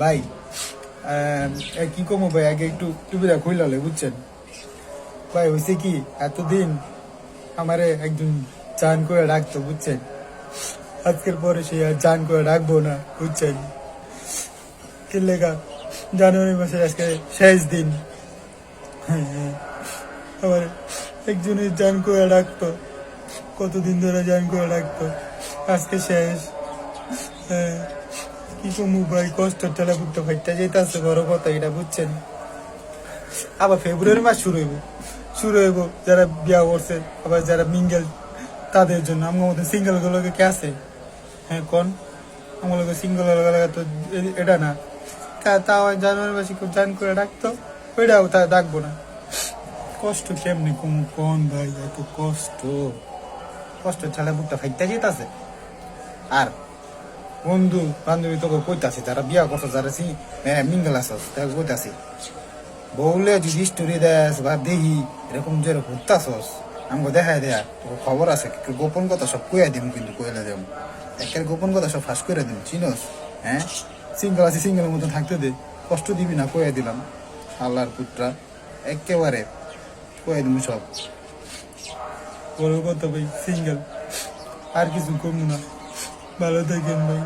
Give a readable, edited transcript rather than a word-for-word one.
ভাই কি কমো ভাই, আগে একটু টুপিটা খুইলালে বুঝছেন ভাই। হয়েছে কি, এতদিন আমারে একজন চান করে ডাকতো বুঝছেন, আজকের পরে সে আর চান করে ডাকবো না বুঝছেন। কি লেখা, জানুয়ারি মাসের আজকে শেষ দিন। আমার একজনের জান করে ডাকতো, কতদিন ধরে জান করে ডাকতো, আজকে শেষ। হ্যাঁ, কি কমু ভাই, কষ্টের ঠেলা বুকটা ফাইটটা যেতেছে, বড় কথা এটা বুঝছেন। আবার ফেব্রুয়ারি মাস শুরু হইব যারা বিয়া করছে, আবার যারা মিঙ্গেল তাদের জন্য। আমার মতো সিঙ্গেল গুলোকে কে আছে? হ্যাঁ কোন আমার লোক সিঙ্গেল তো এটা না। তাও জানুয়ারি মাসে খুব জান করে ডাকতো, ওইটাও তা ডাকবো না। কষ্ট কেমনি কমু কোন ভাই, এত কষ্ট, কষ্টের ঠেলা বুকটা ফাইটটা যেতেছে। আর বন্ধু বান্ধবী তোকে কইতাছে, যারা বিয়া করছে, যারা মিঙ্গেল আছে তাকে কইতাছে, বউলে যদি স্টোরি দেস বা দেখি এরকম যে ঘুরতাছস, আমাকে দেখায় দেয়া তোর খবর আছে, গোপন কথা সব কইয়া দিম, কিন্তু কইলে দেব একের গোপন কথা সব ফাঁস করে দিম, চিনস? হ্যাঁ, সিঙ্গেল আছি, সিঙ্গেলের মতন থাকতে দে, কষ্ট দিবি না, কইয়া দিলাম। আল্লাহর পুত্রা একেবারে কইয়া দিম সব। বড় কথা ভাই, সিঙ্গেল, আর কিছু কমু না। ভালো থাকেন ভাই।